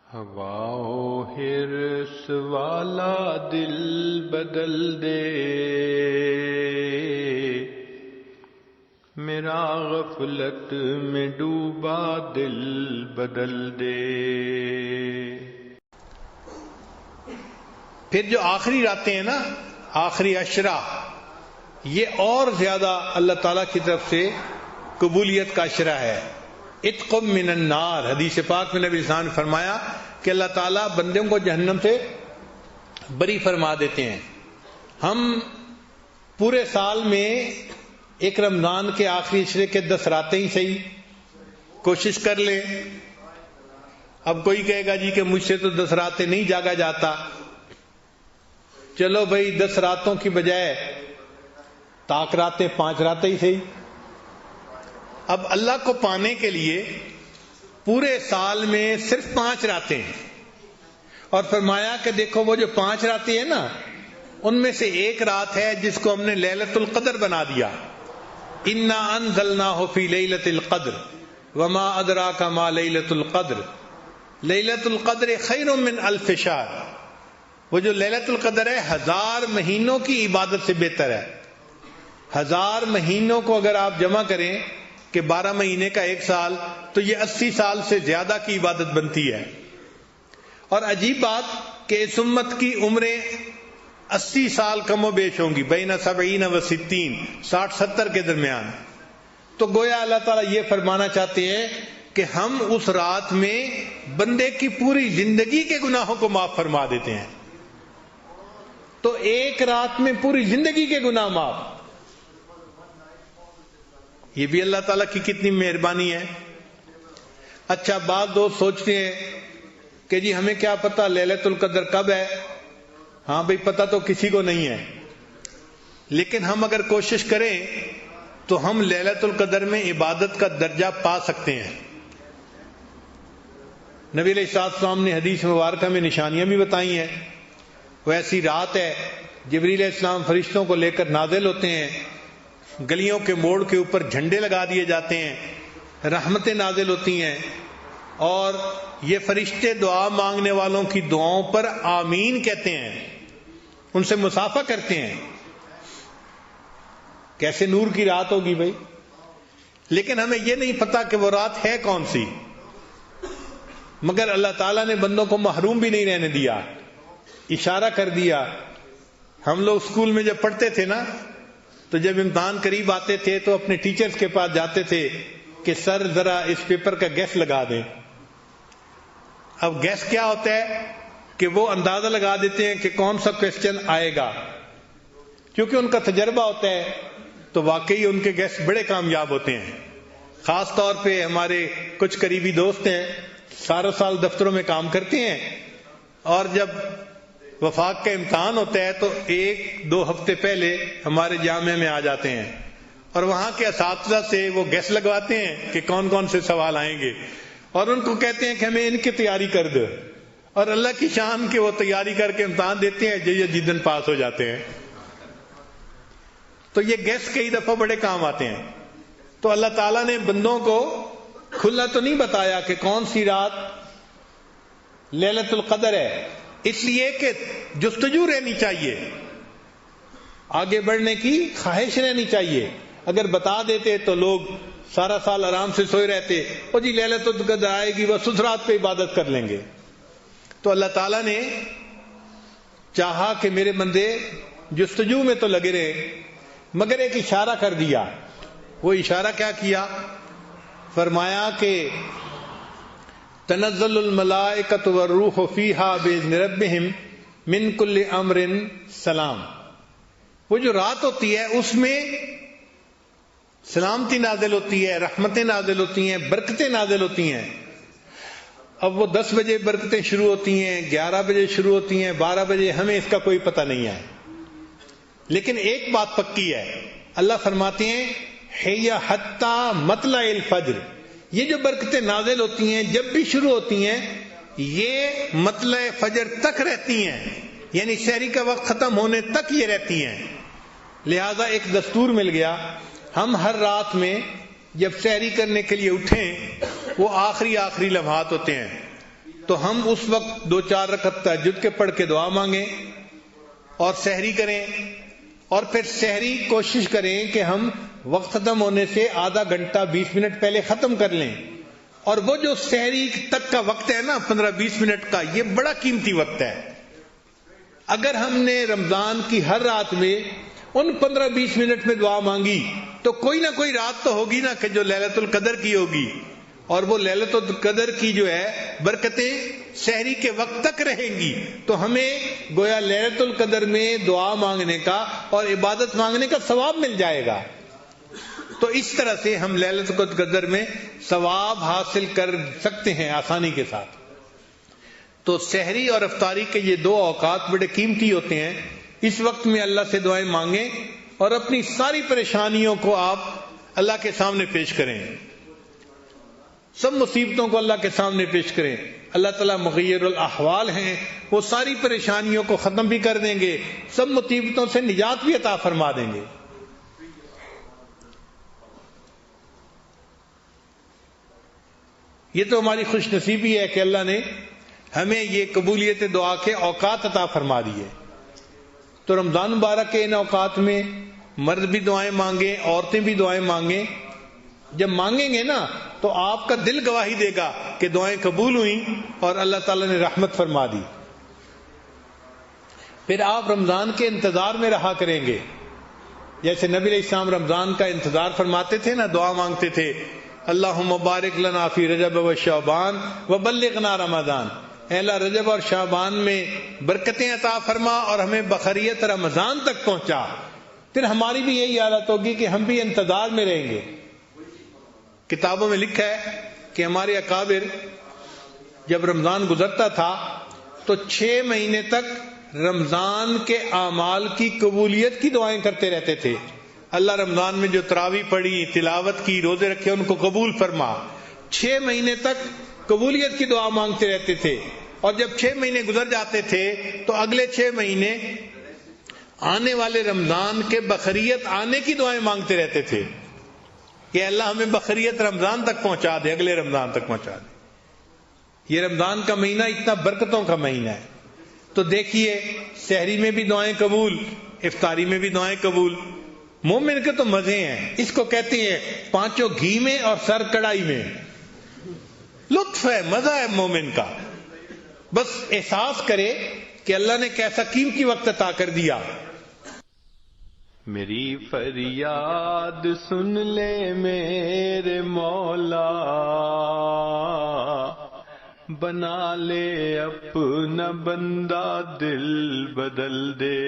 ہوا و حرص والا دل بدل دے، میرا غفلت میں ڈوبا دل بدل دے۔ پھر جو آخری راتیں ہیں نا، آخری عشرہ، یہ اور زیادہ اللہ تعالیٰ کی طرف سے قبولیت کا عشرہ ہے۔ اتقم من النار، حدیث پاک میں نبی صلی اللہ علیہ وسلم نے فرمایا کہ اللہ تعالیٰ بندوں کو جہنم سے بری فرما دیتے ہیں۔ ہم پورے سال میں ایک رمضان کے آخری عشرے کے 10 راتیں ہی صحیح کوشش کر لیں۔ اب کوئی کہے گا جی کہ مجھ سے تو 10 راتیں نہیں جاگا جاتا، چلو بھائی 10 راتوں کی بجائے طاق راتیں 5 راتیں ہی صحیح۔ اب اللہ کو پانے کے لیے پورے سال میں صرف 5 راتیں ہیں، اور فرمایا کہ دیکھو وہ جو 5 راتیں ہیں نا، ان میں سے ایک رات ہے جس کو ہم نے لیلۃ القدر بنا دیا۔ انا انزلناہ فی لیلۃ القدر وما ادراک ما لیلۃ القدر، لیلۃ القدر خیر من الف شہر۔ وہ جو لیلۃ القدر ہے 1000 مہینوں کی عبادت سے بہتر ہے۔ 1000 مہینوں کو اگر آپ جمع کریں کہ 12 مہینے کا 1 سال، تو یہ 80 سال سے زیادہ کی عبادت بنتی ہے۔ اور عجیب بات کہ اس امت کی عمریں 80 سال کم و بیش ہوں گی، بین 70 و 60، 60-70 کے درمیان۔ تو گویا اللہ تعالیٰ یہ فرمانا چاہتے ہیں کہ ہم اس رات میں بندے کی پوری زندگی کے گناہوں کو معاف فرما دیتے ہیں۔ تو ایک رات میں پوری زندگی کے گناہ معاف، یہ بھی اللہ تعالیٰ کی کتنی مہربانی ہے۔ اچھا، بعض دوست سوچتے ہیں کہ جی ہمیں کیا پتہ لیلۃ القدر کب ہے؟ ہاں بھئی، پتہ تو کسی کو نہیں ہے، لیکن ہم اگر کوشش کریں تو ہم لیلۃ القدر میں عبادت کا درجہ پا سکتے ہیں۔ نبی علیہ السلام نے حدیث مبارکہ میں نشانیاں بھی بتائی ہیں۔ وہ ایسی رات ہے جبریل علیہ السلام فرشتوں کو لے کر نازل ہوتے ہیں، گلیوں کے موڑ کے اوپر جھنڈے لگا دیے جاتے ہیں، رحمتیں نازل ہوتی ہیں، اور یہ فرشتے دعا مانگنے والوں کی دعاؤں پر آمین کہتے ہیں، ان سے مصافحہ کرتے ہیں۔ کیسے نور کی رات ہوگی بھائی! لیکن ہمیں یہ نہیں پتا کہ وہ رات ہے کون سی، مگر اللہ تعالیٰ نے بندوں کو محروم بھی نہیں رہنے دیا، اشارہ کر دیا۔ ہم لوگ اسکول میں جب پڑھتے تھے نا، تو جب امتحان قریب آتے تھے تو اپنے ٹیچرز کے پاس جاتے تھے کہ سر ذرا اس پیپر کا گیس لگا دیں۔ اب گیس کیا ہوتا ہے کہ وہ اندازہ لگا دیتے ہیں کہ کون سا کویسچن آئے گا، کیونکہ ان کا تجربہ ہوتا ہے، تو واقعی ان کے گیس بڑے کامیاب ہوتے ہیں۔ خاص طور پہ ہمارے کچھ قریبی دوست ہیں، سارا سال دفتروں میں کام کرتے ہیں، اور جب وفاق کا امتحان ہوتا ہے تو 1-2 ہفتے پہلے ہمارے جامعہ میں آ جاتے ہیں، اور وہاں کے اساتذہ سے وہ گیس لگواتے ہیں کہ کون کون سے سوال آئیں گے، اور ان کو کہتے ہیں کہ ہمیں ان کی تیاری کر دو، اور اللہ کی شان کے وہ تیاری کر کے امتحان دیتے ہیں، جیدن پاس ہو جاتے ہیں۔ تو یہ گیس کئی دفعہ بڑے کام آتے ہیں۔ تو اللہ تعالیٰ نے بندوں کو کھلا تو نہیں بتایا کہ کون سی رات لیلۃ القدر ہے، اس لیے کہ جستجو رہنی چاہیے، آگے بڑھنے کی خواہش رہنی چاہیے۔ اگر بتا دیتے تو لوگ سارا سال آرام سے سوئے رہتے، اور جی لیلۃ القدر آئے گی بس اس رات پہ عبادت کر لیں گے۔ تو اللہ تعالیٰ نے چاہا کہ میرے بندے جستجو میں تو لگے رہے، مگر ایک اشارہ کر دیا۔ وہ اشارہ کیا کیا؟ فرمایا کہ تنزل الملائکۃ والروح فیہا بإذن ربہم من کل امر سلام۔ وہ جو رات ہوتی ہے اس میں سلامتی نازل ہوتی ہے، رحمتیں نازل ہوتی ہیں، برکتیں نازل ہوتی ہیں۔ اب وہ 10 بجے برکتیں شروع ہوتی ہیں، 11 بجے شروع ہوتی ہیں، 12 بجے، ہمیں اس کا کوئی پتہ نہیں ہے، لیکن ایک بات پکی ہے، اللہ فرماتے ہیں حی حتی مطلع الفجر، یہ جو برکتیں نازل ہوتی ہیں جب بھی شروع ہوتی ہیں یہ مطلع فجر تک رہتی ہیں، یعنی سحری کا وقت ختم ہونے تک یہ رہتی ہیں۔ لہذا ایک دستور مل گیا، ہم ہر رات میں جب سحری کرنے کے لیے اٹھیں وہ آخری لمحات ہوتے ہیں تو ہم اس وقت 2-4 رکعت تہجد کے پڑھ کے دعا مانگیں اور سحری کریں، اور پھر سحری کوشش کریں کہ ہم وقت ختم ہونے سے آدھا گھنٹہ 20 منٹ پہلے ختم کر لیں. اور وہ جو سحری تک کا وقت ہے نا 15-20 منٹ کا، یہ بڑا قیمتی وقت ہے. اگر ہم نے رمضان کی ہر رات میں ان 15-20 منٹ میں دعا مانگی تو کوئی نہ کوئی رات تو ہوگی نا کہ جو لیلۃ القدر کی ہوگی، اور وہ لیلۃ القدر کی جو ہے برکتیں سحری کے وقت تک رہیں گی. تو ہمیں گویا لیلۃ القدر میں دعا مانگنے کا اور عبادت مانگنے کا ثواب مل جائے گا. تو اس طرح سے ہم لیلۃ القدر میں ثواب حاصل کر سکتے ہیں آسانی کے ساتھ. تو سحری اور افطاری کے یہ 2 اوقات بڑے قیمتی ہوتے ہیں. اس وقت میں اللہ سے دعائیں مانگیں اور اپنی ساری پریشانیوں کو آپ اللہ کے سامنے پیش کریں، سب مصیبتوں کو اللہ کے سامنے پیش کریں. اللہ تعالیٰ مغیر الاحوال ہیں، وہ ساری پریشانیوں کو ختم بھی کر دیں گے، سب مصیبتوں سے نجات بھی عطا فرما دیں گے. یہ تو ہماری خوش نصیبی ہے کہ اللہ نے ہمیں یہ قبولیت دعا کے اوقات عطا فرما دیے. تو رمضان مبارک کے ان اوقات میں مرد بھی دعائیں مانگیں، عورتیں بھی دعائیں مانگیں. جب مانگیں گے نا تو آپ کا دل گواہی دے گا کہ دعائیں قبول ہوئیں اور اللہ تعالیٰ نے رحمت فرما دی. پھر آپ رمضان کے انتظار میں رہا کریں گے. جیسے نبی علیہ السلام رمضان کا انتظار فرماتے تھے نا، دعا مانگتے تھے اللہم بارک لنا فی رجب و شعبان وبلغنا رمضان. اے اللہ رجب اور شعبان میں برکتیں عطا فرما اور ہمیں بخیریت رمضان تک پہنچا. پھر ہماری بھی یہی حالت ہوگی کہ ہم بھی انتظار میں رہیں گے. کتابوں میں لکھا ہے کہ ہمارے اکابر جب رمضان گزرتا تھا تو 6 مہینے تک رمضان کے اعمال کی قبولیت کی دعائیں کرتے رہتے تھے. اللہ رمضان میں جو تراویح پڑھی، تلاوت کی، روزے رکھے، ان کو قبول فرما. 6 مہینے تک قبولیت کی دعا مانگتے رہتے تھے. اور جب 6 مہینے گزر جاتے تھے تو اگلے 6 مہینے آنے والے رمضان کے بخیریت آنے کی دعائیں مانگتے رہتے تھے کہ اللہ ہمیں بخیریت رمضان تک پہنچا دے، اگلے رمضان تک پہنچا دے. یہ رمضان کا مہینہ اتنا برکتوں کا مہینہ ہے. تو دیکھیے سحری میں بھی دعائیں قبول، افطاری میں بھی دعائیں قبول. مومن کے تو مزے ہیں، اس کو کہتے ہیں 5 گھی میں اور سر کڑائی میں. لطف ہے، مزہ ہے مومن کا. بس احساس کرے کہ اللہ نے کیسا قیمتی وقت عطا کر دیا. میری فریاد سن لے میرے مولا، بنا لے اپنا بندہ، دل بدل دے.